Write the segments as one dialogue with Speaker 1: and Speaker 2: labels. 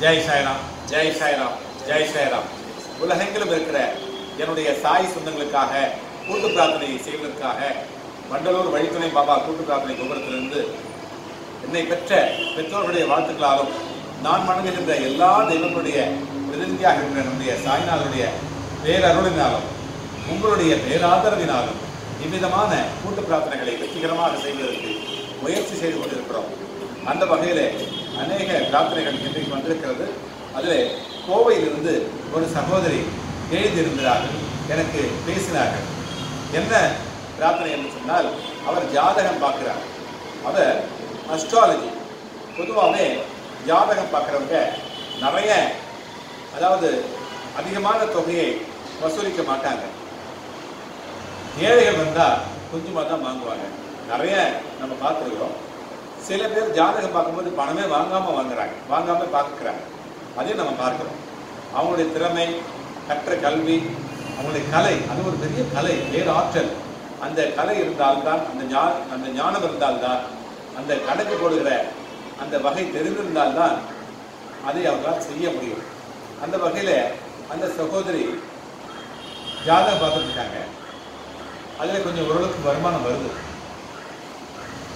Speaker 1: ஜெய் சாய்ராம், ஜெய் சாய்ராம், ஜெய் சாய்ராம். உலகெங்கிலும் இருக்கிற என்னுடைய சாய் சொந்தங்களுக்காக கூட்டு பிரார்த்தனை செய்வதற்காக வண்டலூர் வழித்துணை பாபா கூட்டு பிரார்த்தனை கோபுரத்திலிருந்து என்னை பெற்ற பெற்றோர்களுடைய வாழ்த்துக்களாலும் நான் வணங்குகின்ற எல்லா தெய்வங்களுடைய பிரதிநிதியாக இருக்கிற நம்முடைய சாய்நாதனுடைய பேரருளினாலும் உங்களுடைய பேராதரவினாலும் இவ்விதமான கூட்டு பிரார்த்தனைகளை வெற்றிகரமாக செய்வதற்கு முயற்சி செய்து கொண்டிருக்கிறோம். அந்த வகையில் அநேக பிரார்த்தனைகள் இன்றைக்கு வந்திருக்கிறது. அதில் கோவையிலிருந்து ஒரு சகோதரி எழுதியிருந்தார்கள், எனக்கு பேசினார்கள். என்ன பிரார்த்தனை என்று சொன்னால், அவர் ஜாதகம் பார்க்கிறார். அவர் அஸ்ட்ராலஜி, பொதுவாகவே ஜாதகம் பார்க்குறவங்க நிறைய, அதாவது அதிகமான தொகையை வசூலிக்க மாட்டாங்க. ஏழைகள் வந்தால் கொஞ்சமாக தான் வாங்குவாங்க. நிறைய நம்ம பார்த்துருக்கிறோம். சில பேர் ஜாதகம் பார்க்கும்போது பணமே வாங்காமல் பார்க்குறாங்க. அதையும் நம்ம பார்க்குறோம். அவங்களுடைய திறமை, கற்ற கல்வி, அவங்களுடைய கலை, அது ஒரு பெரிய கலை, வேறு ஆற்றல். அந்த கலை இருந்தால்தான், அந்த ஞானம் இருந்தால்தான், அந்த கணக்கு போடுகிற அந்த வகை தெரிந்திருந்தால்தான் அதை அவர்களால் செய்ய முடியும். அந்த வகையில் அந்த சகோதரி ஜாதகம் பார்த்துருக்காங்க. அதில் கொஞ்சம் ஓரளவுக்கு வருமானம் வருது.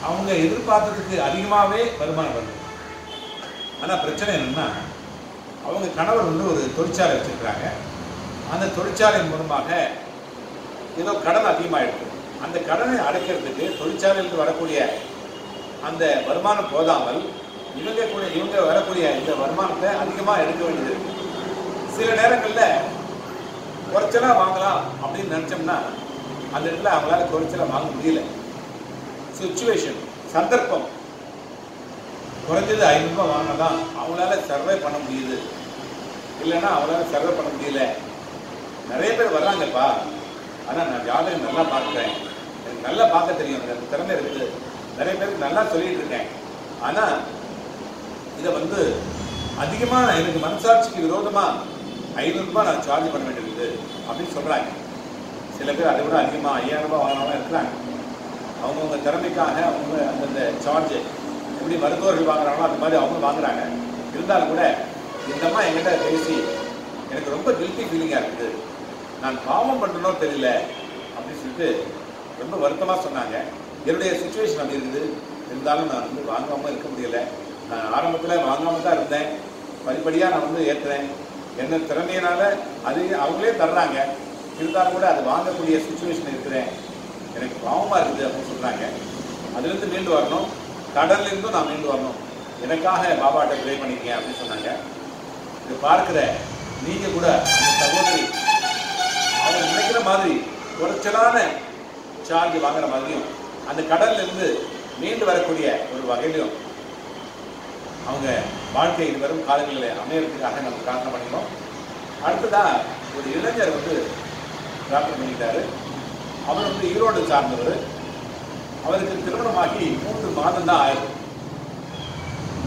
Speaker 1: அவங்க எதிர்பார்த்ததுக்கு அதிகமாகவே வருமானம் வருது. ஆனால் பிரச்சனை என்னென்னா, அவங்க கணவர் ஒரு தொழிற்சாலை வச்சுருக்கிறாங்க. அந்த தொழிற்சாலை மூலமாக ஏதோ கடன் அதிகமாகிடுது. அந்த கடனை அடைக்கிறதுக்கு தொழிற்சாலையிலிருந்து வரக்கூடிய அந்த வருமானம் போதாமல் இவங்க வரக்கூடிய இந்த வருமானத்தை அதிகமாக எடுக்க வேண்டியது இருக்கு. சில நேரங்களில் குறைச்சலாக வாங்கலாம் அப்படின்னு நினச்சோம்னா அந்த இடத்துல அவங்களால குறைச்சலாக வாங்க முடியல. சிச்சுவேஷன், சந்தர்ப்பம், குறைஞ்சது 500 ரூபாய் வாங்கினா அவங்களால சர்வே பண்ண முடியுது, இல்லைன்னா அவங்களால சர்வே பண்ண முடியல. நிறைய பேர் வர்றாங்கப்பா, ஆனால் நான் ஜாதகம் நல்லா பார்க்குறேன், எனக்கு நல்லா பார்க்க தெரியும், எனக்கு திறமை இருக்குது, நிறைய பேருக்கு நல்லா சொல்லிட்டு இருக்கேன். ஆனால் இதை அதிகமாக எனக்கு மனசாட்சிக்கு விரோதமாக 500 ரூபாய் நான் சார்ஜ் பண்ண வேண்டியது அப்படின்னு சொல்கிறாங்க. சில பேர் அதை விட அதிகமாக 5000 ரூபாய் வாங்கினவங்க இருக்கிறாங்க. அவங்கவுங்க திறமைக்காக அவங்க அந்தந்த சார்ஜ் எப்படி மருத்துவர்கள் வாங்குறாங்களோ அந்த மாதிரி அவங்க வாங்குறாங்க. இருந்தாலும் கூட இந்தம்மா என்கிட்ட பேசி எனக்கு ரொம்ப கில்ட்டி ஃபீலிங்காக இருக்குது, நான் பாவம் பண்ணுறனோ தெரியல அப்படின்னு சொல்லிட்டு ரொம்ப வருத்தமாக சொன்னாங்க. என்னுடைய சுச்சுவேஷன் அப்படி இருக்குது. இருந்தாலும் நான் வாங்காமல் இருக்க முடியலை. நான் ஆரம்பத்தில் வாங்காமல் தான் இருந்தேன். படிப்படியாக நான் ஏற்றுறேன். என்ன திறமையினால அது அவங்களே தர்றாங்க. இருந்தாலும் கூட அது வாங்கக்கூடிய சுச்சுவேஷன் இருக்கிறேன். எனக்கு பாவமாக இருக்குது அப்படின்னு சொல்கிறாங்க. அதுலேருந்து மீண்டு வரணும், கடல்லேருந்தும் நான் மீண்டு வரணும், எனக்காக பாபாட்ட ப்ரே பண்ணிக்கங்க அப்படின்னு சொன்னாங்க. இது பார்க்குற நீங்கள் கூட அந்த சகோதரி அவங்க நினைக்கிற மாதிரி குறைச்சலான சார்ஜ் வாங்குற மாதிரியும் அந்த கடல்லேருந்து மீண்டு வரக்கூடிய ஒரு வகையிலும் அவங்க வாழ்க்கையில் வரும் காலங்களில் அமையறதுக்காக நம்ம பிரார்த்தனை பண்ணிக்கணும். அடுத்ததாக ஒரு இளைஞர் பிரார்த்தனை பண்ணிட்டாரு. அவர் ஈரோடு சார்ந்தவர். அவருக்கு திருமணமாகி 3 மாதம் தான் ஆகுது.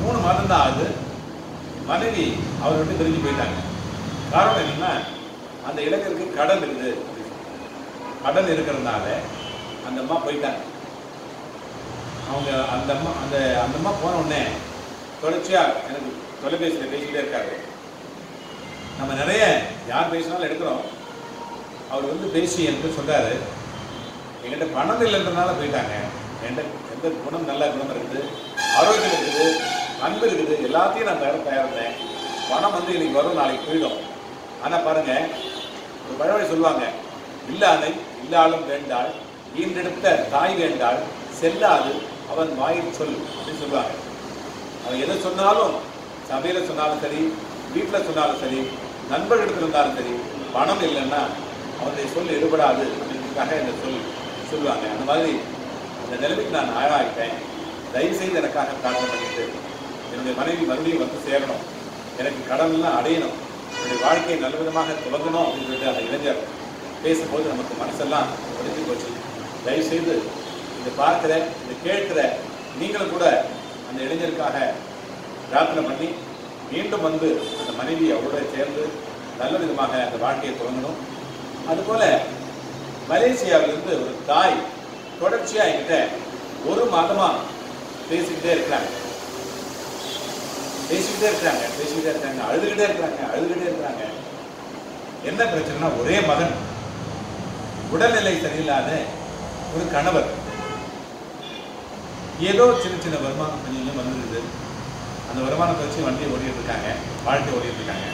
Speaker 1: 3 மாதம் தான் ஆகுது. மனைவி அவர் பிரிஞ்சு போயிட்டாங்க. காரணம் என்னன்னா, அந்த இளைஞருக்கு கடன் இருக்குது. கடன் இருக்கிறதுனால அந்த அம்மா போயிட்டாங்க. அவங்க அந்த அம்மா போன உடனே தொடர்ச்சியாக எனக்கு தொலைபேசியில் பேசிக்கிட்டே இருக்காரு. நம்ம நிறைய யார் பேசினாலும் எடுக்கிறோம். அவர் பேசி எனக்கு சொல்கிறாரு, என்கிட்ட பணம் இல்லைன்றதுனால போயிட்டாங்க. என்கிட்ட எந்த குணம், நல்ல குணம் இருக்குது, ஆரோக்கியம் இருக்குது, அன்பு இருக்குது, எல்லாத்தையும் நான் தயாராக இருந்தேன். பணம் இன்னைக்கு வரும், நாளைக்கு போயிடும். ஆனால் பாருங்கள், ஒரு பழமொழி சொல்லுவாங்க, இல்லாதை இல்லாலும் வேண்டாள், ஈன்றெடுத்த தாய் வேண்டாள், செல்லாது அவன் வாயில் சொல் அப்படின்னு சொல்லுவாங்க. அவன் எதை சொன்னாலும், சபையில் சொன்னாலும் சரி, வீட்டில் சொன்னாலும் சரி, நண்பர்களிடத்தில் இருந்தாலும் சரி, பணம் இல்லைன்னா அவனுடைய சொல் எடுபடாது அப்படின்றதுக்காக இந்த சொல்லுவாங்க. அந்த மாதிரி அந்த நிலைமைக்கு நான் ஆளாகிட்டேன். தயவுசெய்து எனக்காக பிரார்த்தனை பண்ணிட்டு என்னுடைய மனைவி மறுபடியும் சேரணும், எனக்கு கடன்லாம் அடையணும், என்னுடைய வாழ்க்கையை நல்ல விதமாக துவங்கணும் அப்படின்னு சொல்லிட்டு அந்த இளைஞர் பேசும்போது நமக்கு மனசெல்லாம் ஒழிஞ்சு போச்சு. தயவுசெய்து இதை பார்க்குற, இதை கேட்குற நீங்களும் கூட அந்த இளைஞருக்காக பிரார்த்தனை பண்ணி மீண்டும் அந்த மனைவி அவரோட சேர்ந்து நல்ல விதமாக அந்த வாழ்க்கையை துவங்கணும். அதுபோல் மலேசியாவிலிருந்து ஒரு தாய் தொடர்ச்சியாக என்கிட்ட 1 மாதமாக பேசிக்கிட்டே இருக்கிறாங்க. பேசிக்கிட்டே இருக்காங்க, அழுதுகிட்டே இருக்கிறாங்க. என்ன பிரச்சனைனா, ஒரே மகன், உடல்நிலை சரியில்லாத ஒரு கணவர், ஏதோ சின்ன சின்ன வருமானம் கொஞ்சம் வந்துருக்குது. அந்த வருமானத்தை வச்சு வண்டியை ஓடிட்டு இருக்காங்க, வாழ்க்கை ஓடிட்டு இருக்காங்க.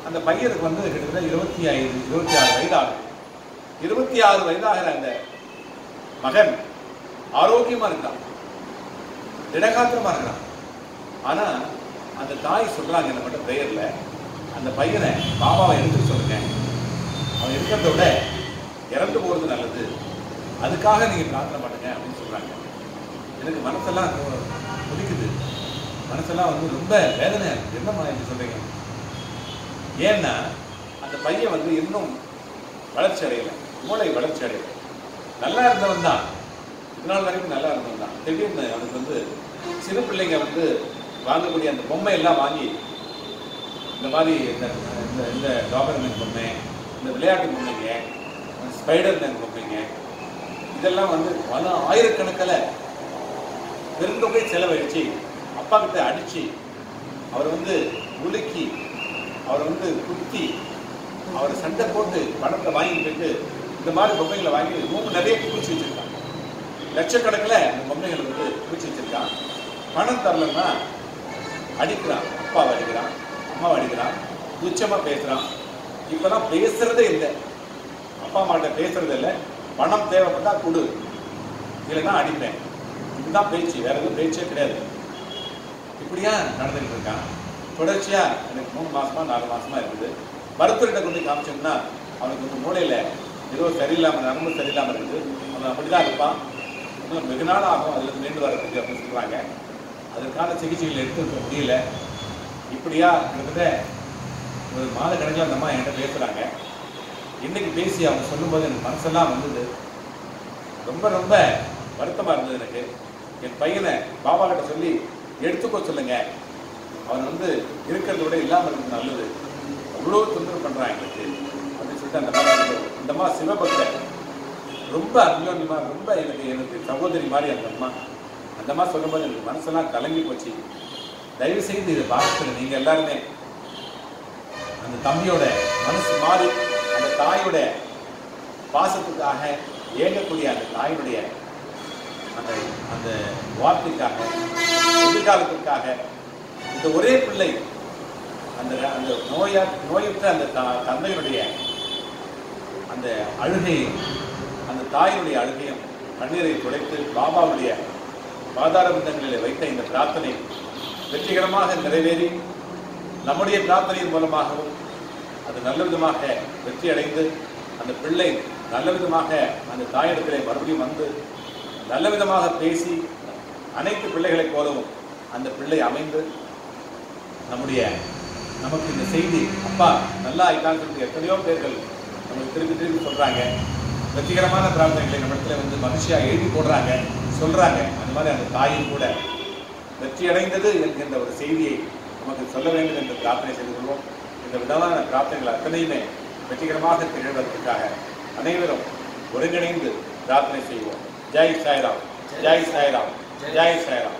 Speaker 1: அந்த பையனுக்கு கிட்டத்தட்ட 26 வயதாகும். 26 வயதாகிற அந்த மகன் ஆரோக்கியமா இருக்கான், திடகாத்திரமா இருக்கான். ஆனா அந்த தாய் சொல்றாங்க என்ன மட்டும் பிரேயர்ல, அந்த பையனை பாபாவை எடுத்து சொல்லுங்க, அவன் இருக்கிறத விட இறந்து போறது நல்லது, அதுக்காக நீங்க பிரார்த்தனை பண்ணுங்க அப்படின்னு சொல்றாங்க. எனக்கு மனசெல்லாம் கொதிக்குது, மனசெல்லாம் ரொம்ப வேதனை. என்னம்மா என்று சொல்றீங்க? ஏன்னா அந்த பையன் இன்னும் வளர்ச்சி அடையலை, மூளை வளர்ச்சி அடையலை. நல்லா இருந்தவன் தான், இதனால் வரைக்கும் நல்லா இருந்தவன் தான். திடீர்னு அவனுக்கு சிறு பிள்ளைங்க வாங்கக்கூடிய அந்த பொம்மை எல்லாம் வாங்கி, இந்த மாதிரி இந்த டாபர்மேன் பொம்மை, இந்த விளையாட்டு பொம்மைங்க, ஸ்பைடர்மேன் பொம்மைங்க, இதெல்லாம் பல ஆயிரக்கணக்கில் பெருந்தொகை செலவழிச்சு அப்பா கிட்ட அடிச்சு, அவர் உலுக்கி, அவர் குத்தி, அவர் சண்டை போட்டு பணத்தை வாங்கி போயிட்டு இந்த மாதிரி பொம்மைகளை வாங்கி ரூம் நிறைய குவிச்சு வச்சிருக்காங்க. லட்சக்கணக்கில் அந்த பொம்மைகளை குவிச்சு வச்சிருக்கான். பணம் தரலன்னா அடிக்கிறான், அப்பாவை அடிக்கிறான், அம்மாவை அடிக்கிறான், துச்சமாக பேசுகிறான். இப்போதான் பேசுறதே இல்லை, அப்பா அம்மாட்ட பேசுறதே இல்லை. பணம் தேவைப்பட்டா கொடு, இல்லைன்னா அடிப்பேன், இதுதான் பேச்சு, வேற எதுவும் பேச்சே கிடையாது. இப்படியா நடந்துகிட்டு இருக்கான். தொடர்ச்சியா எனக்கு 3 மாசமா 4 மாசமா இருக்குது. மருத்துவர்கிட்ட கொண்டு காமிச்சோம்னா அவனுக்கு மூளையில ஏதோ சரியில்லாமல், நரம்பு சரியில்லாமல் இருக்குது, அவன் அப்படிதான் இருப்பான், இன்னும் வெகு நாள் ஆகும் அதுல மீண்டு வரதுக்கு அப்படின்னு சொல்றாங்க. அதற்கான சிகிச்சைகள் எடுத்துக்க முடியல. இப்படியா கிட்டத்தட்ட ஒரு மாத கணக்கில் அந்த அம்மா என்கிட்ட பேசுறாங்க. இன்னைக்கு பேசி அவங்க சொல்லும்போது எனக்கு மனசெல்லாம் ரொம்ப ரொம்ப வருத்தமா இருந்தது. எனக்கு என் பையனை பாபா கிட்ட சொல்லி எடுத்துக்கோ சொல்லுங்க, அவன் இருக்கிறத விட இல்லாமல் இருக்கிறது நல்லது, அவ்வளோ தொந்தரவு பண்றான் எங்களுக்கு அப்படின்னு சொல்லிட்டு அந்த அம்மா சிவபக்தர், ரொம்ப அன்யோன்யமா, ரொம்ப எனக்கு சகோதரி மாதிரி அந்த அம்மா சொல்லும்போது எனக்கு மனசெல்லாம் கலங்கி போச்சு. தயவு செய்து இதை பார்த்து நீங்க எல்லாருமே அந்த தம்பியோட மனசு மாறி அந்த தாயோட பாசத்துக்காக ஏங்கக்கூடிய அந்த தாயினுடைய அந்த அந்த வார்த்தைக்காக, எதிர்காலத்திற்காக, இந்த ஒரே பிள்ளை அந்த அந்த நோயுற்ற அந்த தந்தையினுடைய அந்த அழுகையும், அந்த தாயினுடைய அழுகையும் கண்ணீரை துடைத்து பாபாவுடைய பாதார விந்தங்களில் வைத்த இந்த பிரார்த்தனை வெற்றிகரமாக நிறைவேறி, நம்முடைய பிரார்த்தனையின் மூலமாகவும் அது நல்ல விதமாக வெற்றி அடைந்து, அந்த பிள்ளை நல்ல விதமாக அந்த தாயிடத்திலே மறுபடியும் நல்ல விதமாக பேசி, அனைத்து பிள்ளைகளைப் போலவும் அந்த பிள்ளை அமைந்து, நமக்கு இந்த செய்தி அப்பா நல்லா ஆயிட்டான்னு சொல்லிட்டு எத்தனையோ பேர்கள் நமக்கு திருப்பி சொல்றாங்க. வெற்றிகரமான பிரார்த்தனைகளை நம்மிடத்துல மகிழ்ச்சியாக எழுதி போடுறாங்க, சொல்றாங்க. அந்த மாதிரி அந்த தாயும் கூட வெற்றி அடைந்தது என்கின்ற ஒரு செய்தியை நமக்கு சொல்ல வேண்டும் என்று பிரார்த்தனை செய்து கொள்வோம். இந்த விதமான பிரார்த்தனைகள் அத்தனையுமே வெற்றிகரமாக திகழ்வதற்காக அனைவரும் ஒருங்கிணைந்து பிரார்த்தனை செய்வோம். ஜெய் சாய்ராம், ஜெய் சாய்ராம், ஜெய் சாய்ராம்.